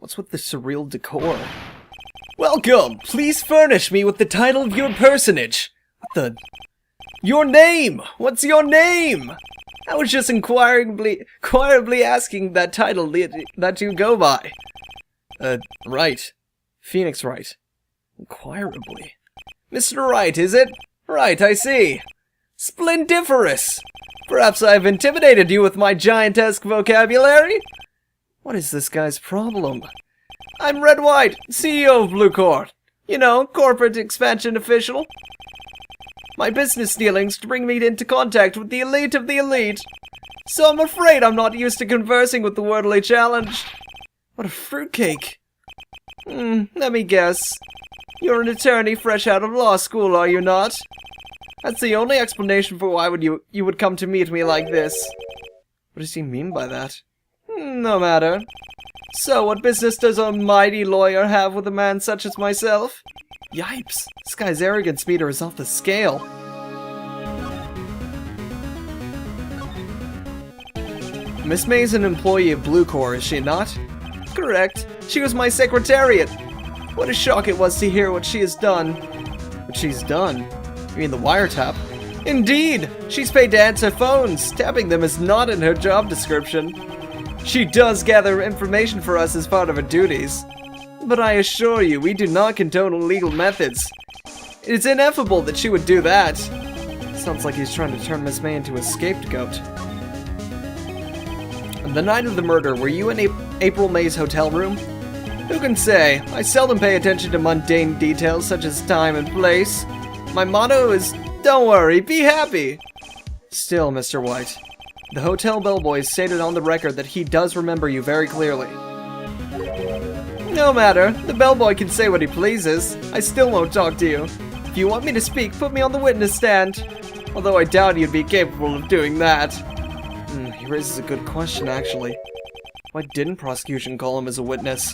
What's with the surreal decor? Welcome! Please furnish me with the title of your personage. What the... Your name! What's your name? I was just inquiringly asking that title that you go by. Wright. Phoenix Wright. Inquirably. Mr. Wright, is it? Right, I see. Splendiferous! Perhaps I have intimidated you with my giantesque vocabulary? What is this guy's problem? I'm Red White, CEO of Blue Court. You know, corporate expansion official. My business dealings bring me into contact with the elite of the elite. So I'm afraid I'm not used to conversing with the worldly challenged. What a fruitcake. Let me guess. You're an attorney fresh out of law school, are you not? That's the only explanation for why you would come to meet me like this. What does he mean by that? No matter. So, what business does a mighty lawyer have with a man such as myself? Yipes! This guy's arrogance meter is off the scale. Miss May's an employee of Blue Corps, is she not? Correct. She was my secretariat. What a shock it was to hear what she has done. What she's done? You mean the wiretap? Indeed! She's paid to answer phones. Tapping them is not in her job description. She does gather information for us as part of her duties. But I assure you, we do not condone illegal methods. It's ineffable that she would do that. Sounds like he's trying to turn Miss May into a scapegoat. On the night of the murder, were you in April May's hotel room? Who can say? I seldom pay attention to mundane details such as time and place. My motto is, don't worry, be happy. Still, Mr. White, the hotel bellboy stated on the record that he does remember you very clearly. No matter, the bellboy can say what he pleases. I still won't talk to you. If you want me to speak, put me on the witness stand. Although I doubt you'd be capable of doing that. He raises a good question, actually. Why didn't prosecution call him as a witness?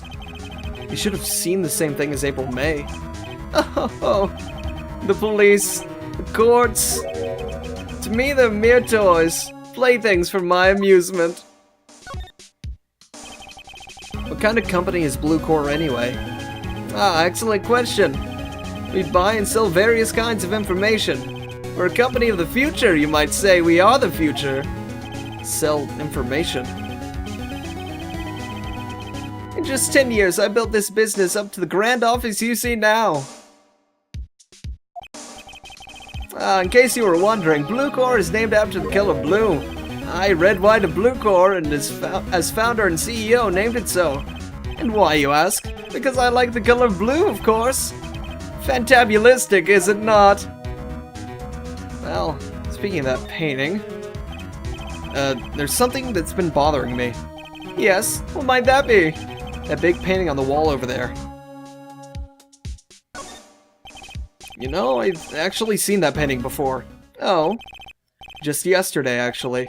He should have seen the same thing as April May. Oh, the police, the courts. To me, they're mere toys, playthings for my amusement. What kind of company is Blue Corps anyway? Excellent question. We buy and sell various kinds of information. We're a company of the future, you might say. We are the future. Sell information. In just 10 years, I built this business up to the grand office you see now. In case you were wondering, Blue Corps is named after the color blue. I, Red, White of Blue Corps, and as founder and CEO, named it so. And why, you ask? Because I like the color blue, of course. Fantabulistic, is it not? Well, speaking of that painting, there's something that's been bothering me. Yes, what might that be? That big painting on the wall over there. You know, I've actually seen that painting before. Oh. Just yesterday, actually.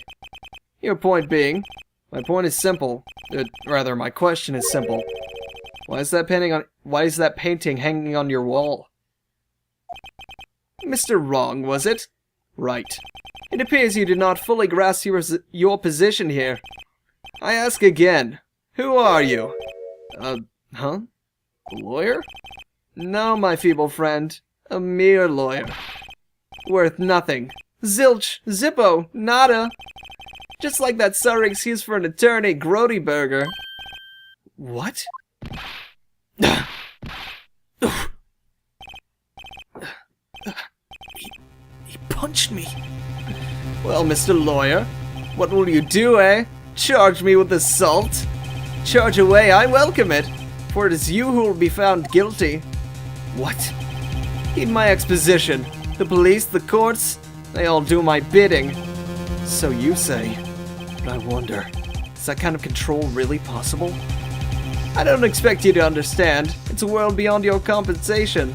Your point being? My point is simple. Rather, my question is simple. Why is that painting hanging on your wall? Mr. Wrong, was it? Right. It appears you did not fully grasp your position here. I ask again, who are you? A lawyer? No, my feeble friend. A mere lawyer. Worth nothing. Zilch, zippo, nada. Just like that sorry excuse for an attorney, Grody Burger. What? He punched me. Well, Mr. Lawyer, what will you do, eh? Charge me with assault? Charge away, I welcome it, for it is you who will be found guilty. What? Heed my exposition. The police, the courts, they all do my bidding. So you say. But I wonder, is that kind of control really possible? I don't expect you to understand. It's a world beyond your compensation.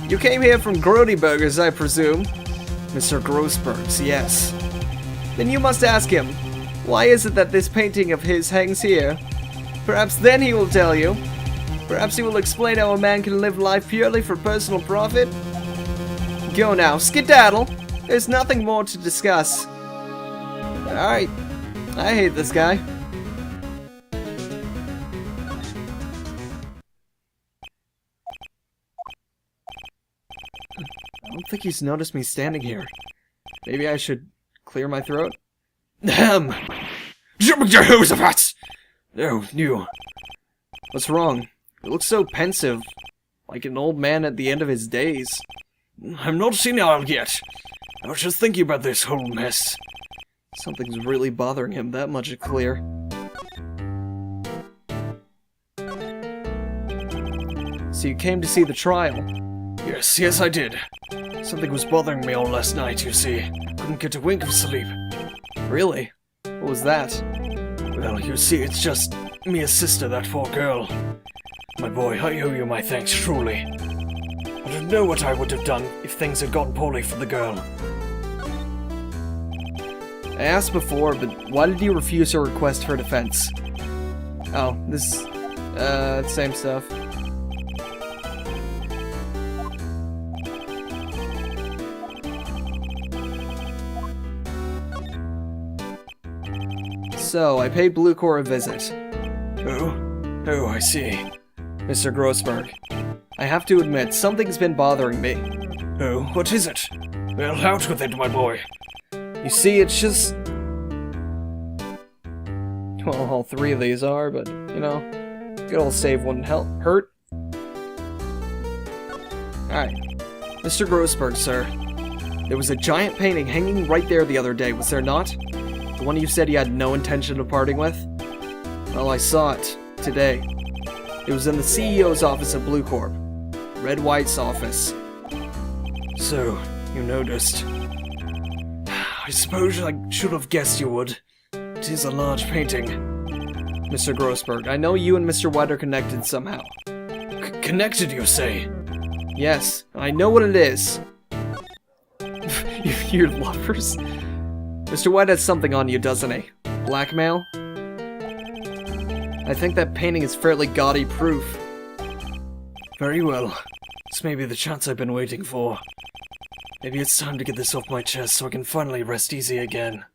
You came here from Grody Burgers, I presume? Mr. Grossberg's, yes. Then you must ask him, why is it that this painting of his hangs here? Perhaps then he will tell you. Perhaps he will explain how a man can live life purely for personal profit. Go now, skedaddle. There's nothing more to discuss. Alright, I hate this guy. I don't think he's noticed me standing here. Maybe I should clear my throat? Ahem! Jehoshaphat! No, you. What's wrong? You look so pensive, like an old man at the end of his days. I'm not senile yet. I was just thinking about this whole mess. Something's really bothering him, that much is clear. So you came to see the trial? Yes, I did. Something was bothering me all last night, you see. Couldn't get a wink of sleep. Really? What was that? Well, you see, it's just Mia's sister, that poor girl. My boy, I owe you my thanks, truly. I don't know what I would have done if things had gone poorly for the girl. I asked before, but why did you refuse her request for defense? Oh, this, same stuff. So, I paid Blue Corps a visit. Oh, I see. Mr. Grossberg, I have to admit, something's been bothering me. Oh, what is it? Well, out with it, my boy. You see, it's just... Well, all three of these are, but, you know, good old save wouldn't hurt. Alright. Mr. Grossberg, sir. There was a giant painting hanging right there the other day, was there not? The one you said you had no intention of parting with? Well, I saw it today. It was in the CEO's office at Blue Corp. Red White's office. So, you noticed. I suppose I should have guessed you would. It is a large painting. Mr. Grossberg, I know you and Mr. White are connected somehow. Connected, you say? Yes, I know what it is. You're lovers? Mr. White has something on you, doesn't he? Blackmail? I think that painting is fairly gaudy proof. Very well. This may be the chance I've been waiting for. Maybe it's time to get this off my chest so I can finally rest easy again.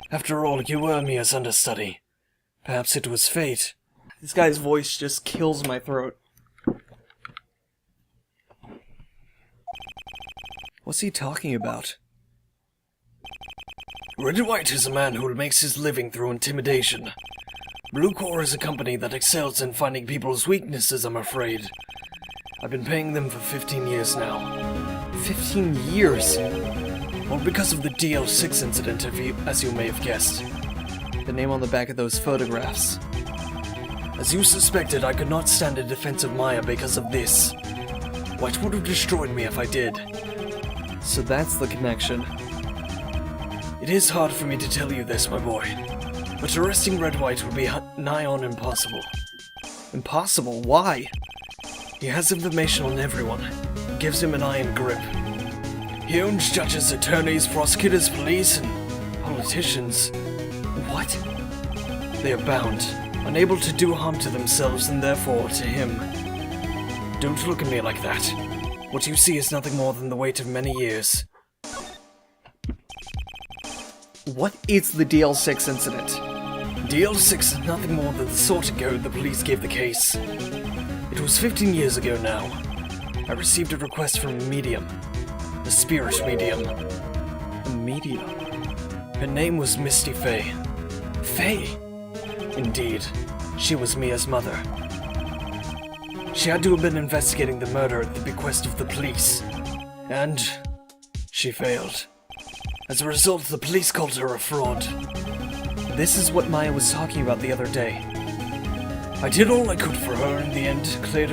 After all, you were Mia's understudy. Perhaps it was fate. This guy's voice just kills my throat. What's he talking about? Red White is a man who makes his living through intimidation. Blue Corps is a company that excels in finding people's weaknesses, I'm afraid. I've been paying them for 15 years now. 15 years? Well, because of the DL6 incident, as you may have guessed. The name on the back of those photographs. As you suspected, I could not stand in defense of Maya because of this. White would have destroyed me if I did. So that's the connection. It is hard for me to tell you this, my boy. But arresting Red White would be nigh on impossible. Impossible? Why? He has information on everyone. It gives him an iron grip. He owns judges, attorneys, prosecutors, police, and politicians. What? They are bound, unable to do harm to themselves and therefore to him. Don't look at me like that. What you see is nothing more than the weight of many years. What is the DL6 incident? DL6 is nothing more than the sort of go the police gave the case. It was 15 years ago now. I received a request from a medium. A spirit medium. A medium? Her name was Misty Faye. Faye? Indeed. She was Mia's mother. She had to have been investigating the murder at the bequest of the police. And she failed. As a result, the police called her a fraud. This is what Maya was talking about the other day. I did all I could for her in the end, cleared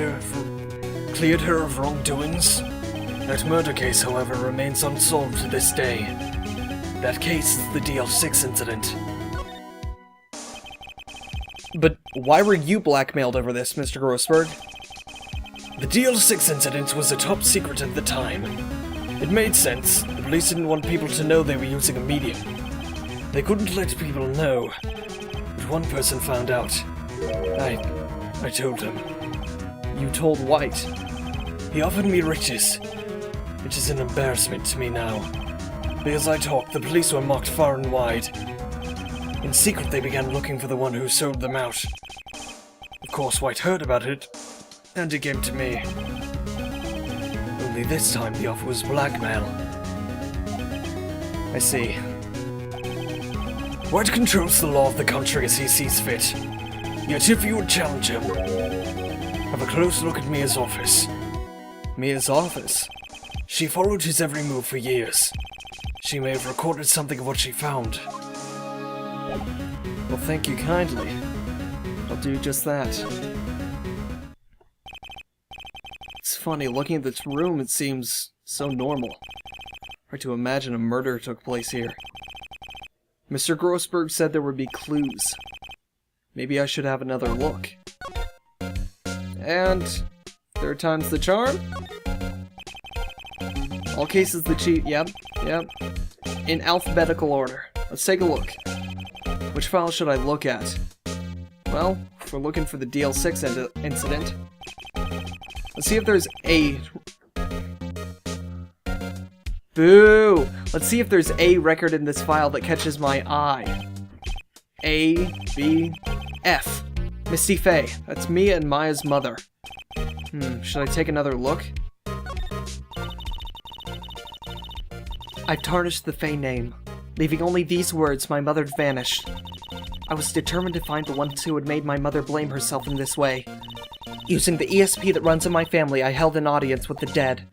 her of wrongdoings. That murder case, however, remains unsolved to this day. That case is the DL6 incident. But why were you blackmailed over this, Mr. Grossberg? The DL6 incident was a top secret at the time. It made sense. The police didn't want people to know they were using a medium. They couldn't let people know. But one person found out. I told him. You told White? He offered me riches, which is an embarrassment to me now. Because I talked, the police were mocked far and wide. In secret, they began looking for the one who sold them out. Of course, White heard about it, and he came to me. Only Only this time the offer was blackmail. I see. Wright controls the law of the country as he sees fit. Yet if you would challenge him, have a close look at Mia's office. Mia's office? She followed his every move for years. She may have recorded something of what she found. Well, thank you kindly. I'll do just that. It's funny, looking at this room, it seems so normal. Hard to imagine a murder took place here. Mr. Grossberg said there would be clues. Maybe I should have another look. And third time's the charm? All cases the cheat, yep. In alphabetical order. Let's take a look. Which file should I look at? Well, if we're looking for the DL6 incident, let's see if there's a... Boo! Let's see if there's a record in this file that catches my eye. A, B, F. Misty Faye. That's Mia and Maya's mother. Should I take another look? I tarnished the Faye name, leaving only these words, my mother vanished. I was determined to find the ones who had made my mother blame herself in this way. Using the ESP that runs in my family, I held an audience with the dead.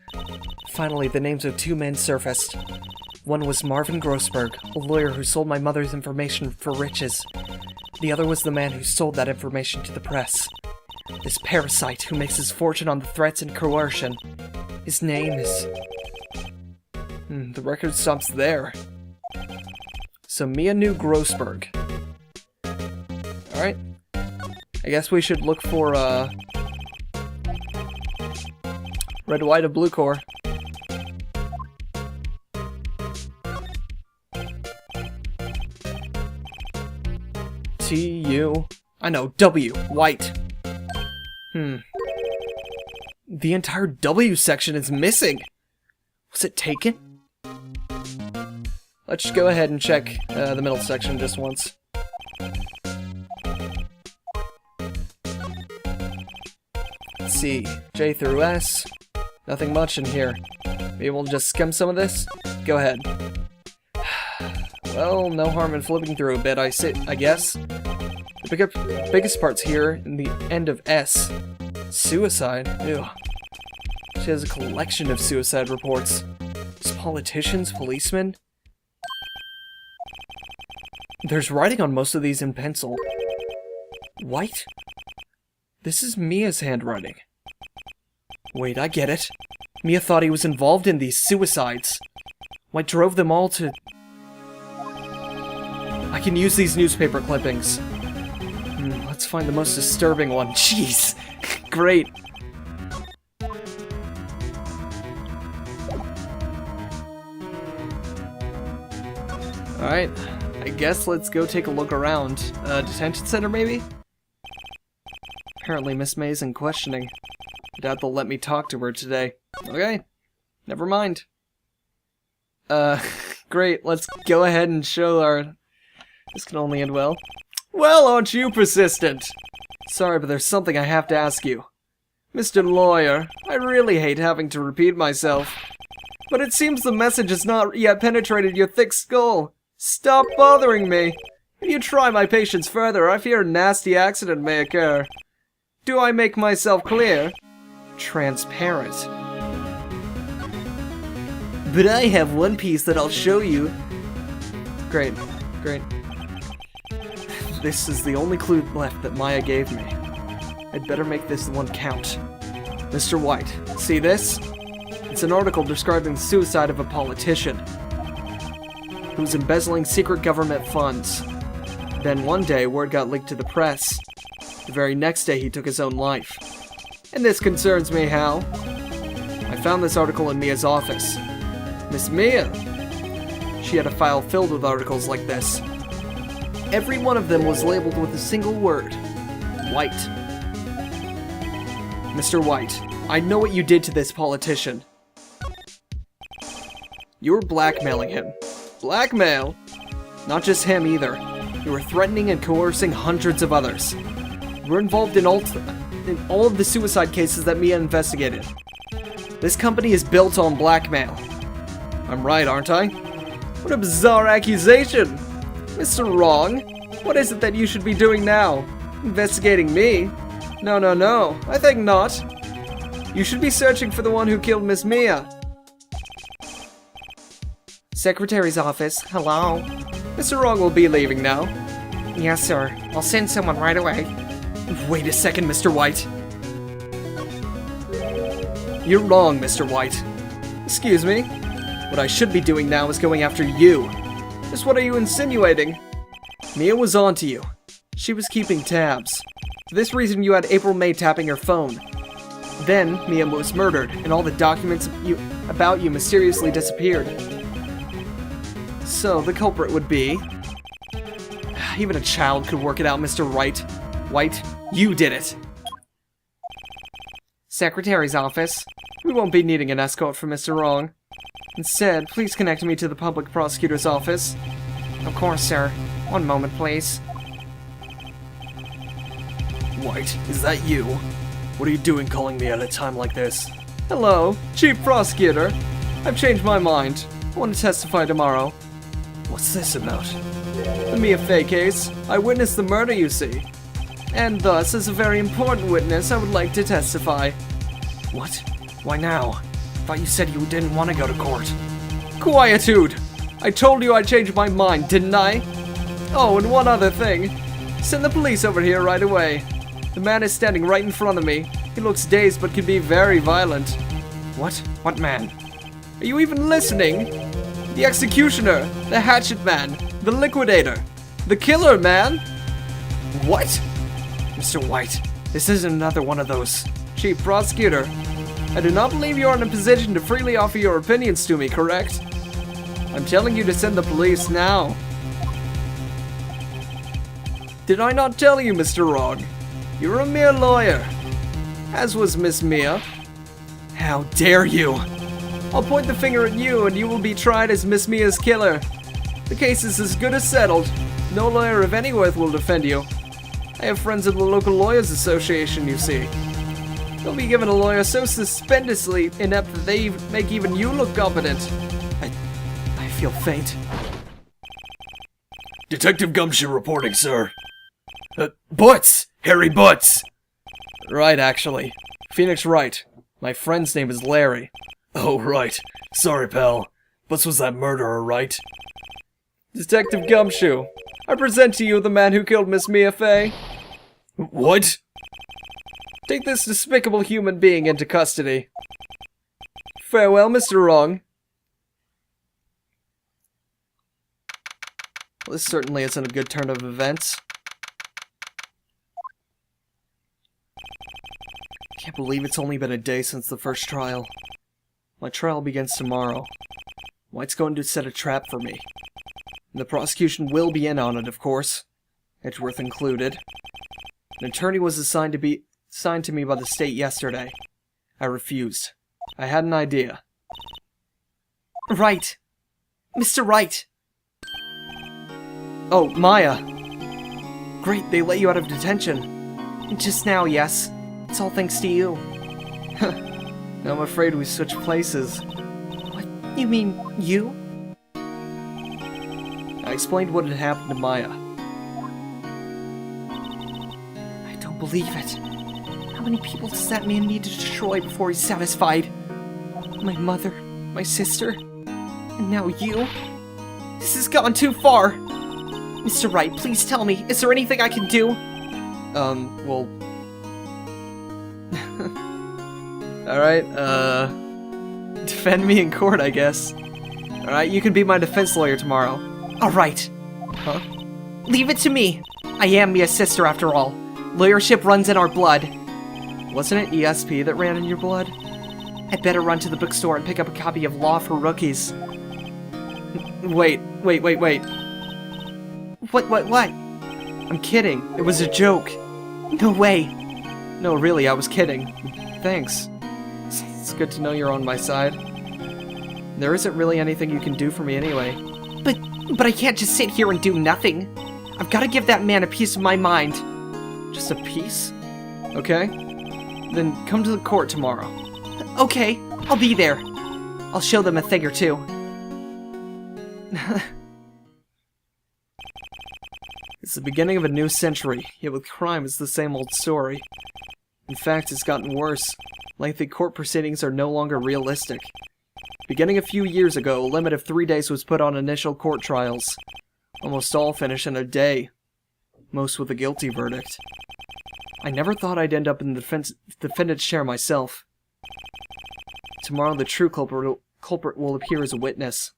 Finally, the names of two men surfaced. One was Marvin Grossberg, a lawyer who sold my mother's information for riches. The other was the man who sold that information to the press. This parasite who makes his fortune on the threats and coercion. His name is... the record stops there. So Mia knew Grossberg. Alright. I guess we should look for, red, white, and blue core. T-U... I know, W. White. The entire W section is missing. Was it taken? Let's just go ahead and check the middle section just once. Let's see. J through S. Nothing much in here. Maybe we'll just skim some of this? Go ahead. Well, no harm in flipping through a bit, I guess. The biggest part's here in the end of S. Suicide? Ew. She has a collection of suicide reports. There's politicians, policemen. There's writing on most of these in pencil. White? This is Mia's handwriting. Wait, I get it. Mia thought he was involved in these suicides. White drove them all to... I can use these newspaper clippings. Let's find the most disturbing one. Jeez! Great! Alright, I guess let's go take a look around. Detention center, maybe? Apparently Miss May's in questioning. I doubt they'll let me talk to her today. Okay, never mind. Great, let's go ahead and show our... This can only end well. Well, aren't you persistent? Sorry, but there's something I have to ask you. Mr. Lawyer, I really hate having to repeat myself, but it seems the message has not yet penetrated your thick skull. Stop bothering me. If you try my patience further, I fear a nasty accident may occur. Do I make myself clear? Transparent. But I have one piece that I'll show you. Great, great. This is the only clue left that Maya gave me. I'd better make this one count. Mr. White, see this? It's an article describing the suicide of a politician who was embezzling secret government funds. Then one day, word got leaked to the press. The very next day, he took his own life. And this concerns me, Hal. I found this article in Mia's office. Miss Mia! She had a file filled with articles like this. Every one of them was labeled with a single word. White. Mr. White, I know what you did to this politician. You were blackmailing him. Blackmail? Not just him either. You were threatening and coercing hundreds of others. You were involved in all of the suicide cases that Mia investigated. This company is built on blackmail. I'm right, aren't I? What a bizarre accusation! Mr. Wrong, what is it that you should be doing now? Investigating me? No, no, no, I think not. You should be searching for the one who killed Miss Mia. Secretary's office, hello? Mr. Wrong will be leaving now. Yes, sir. I'll send someone right away. Wait a second, Mr. White. You're wrong, Mr. White. Excuse me? What I should be doing now is going after you. Just what are you insinuating? Mia was onto you. She was keeping tabs. For this reason, you had April May tapping her phone. Then, Mia was murdered, and all the documents about you mysteriously disappeared. So, the culprit would be... Even a child could work it out, Mr. Wright. White, you did it. Secretary's office. We won't be needing an escort for Mr. Wrong. Instead, please connect me to the public prosecutor's office. Of course, sir. One moment, please. White, is that you? What are you doing calling me at a time like this? Hello, Chief Prosecutor. I've changed my mind. I want to testify tomorrow. What's this about? The Mia Fey case. I witnessed the murder, you see. And thus, as a very important witness, I would like to testify. What? Why now? Thought you said you didn't want to go to court. Quietude! I told you I changed my mind, didn't I? Oh, and one other thing. Send the police over here right away. The man is standing right in front of me. He looks dazed but can be very violent. What? What man? Are you even listening? The executioner, the hatchet man, the liquidator, the killer, man! What? Mr. White, this isn't another one of those. Chief Prosecutor, I do not believe you are in a position to freely offer your opinions to me, correct? I'm telling you to send the police now. Did I not tell you, Mr. Wrong? You're a mere lawyer, as was Miss Mia. How dare you! I'll point the finger at you and you will be tried as Miss Mia's killer. The case is as good as settled. No lawyer of any worth will defend you. I have friends at the local lawyers association, you see. They'll be given a lawyer so stupendously inept that they make even you look competent. I feel faint. Detective Gumshoe reporting, sir. Butts! Harry Butts! Right, actually. Phoenix Wright. My friend's name is Larry. Oh, right. Sorry, pal. Butts was that murderer, right? Detective Gumshoe, I present to you the man who killed Miss Mia Fey. What? Take this despicable human being into custody. Farewell, Mr. Wrong. Well, this certainly isn't a good turn of events. I can't believe it's only been a day since the first trial. My trial begins tomorrow. White's going to set a trap for me. And the prosecution will be in on it, of course. Edgeworth included. An attorney was assigned to me by the state yesterday. I refused. I had an idea. Wright! Mr. Wright! Oh, Maya! Great, they let you out of detention. Just now, yes. It's all thanks to you. Now I'm afraid we switched places. What? You mean you? I explained what had happened to Maya. I don't believe it. How many people does that man need to destroy before he's satisfied? My mother, my sister, and now you? This has gone too far! Mr. Wright, please tell me, is there anything I can do? Well... Alright, defend me in court, I guess. Alright, you can be my defense lawyer tomorrow. Alright. Huh? Leave it to me! I am Mia's sister, after all. Lawyership runs in our blood. Wasn't it ESP that ran in your blood? I'd better run to the bookstore and pick up a copy of Law for Rookies. Wait. What? I'm kidding. It was a joke. No way. No, really, I was kidding. Thanks. It's good to know you're on my side. There isn't really anything you can do for me anyway. But I can't just sit here and do nothing. I've got to give that man a piece of my mind. Just a piece? Okay. Then come to the court tomorrow. Okay, I'll be there. I'll show them a thing or two. It's the beginning of a new century, yet with crime it's the same old story. In fact, it's gotten worse. Lengthy court proceedings are no longer realistic. Beginning a few years ago, a limit of 3 days was put on initial court trials. Almost all finish in a day. Most with a guilty verdict. I never thought I'd end up in the defendant's chair myself. Tomorrow the true culprit will appear as a witness.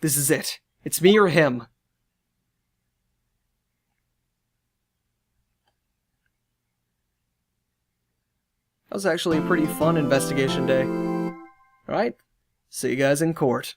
This is it. It's me or him. That was actually a pretty fun investigation day. Alright, see you guys in court.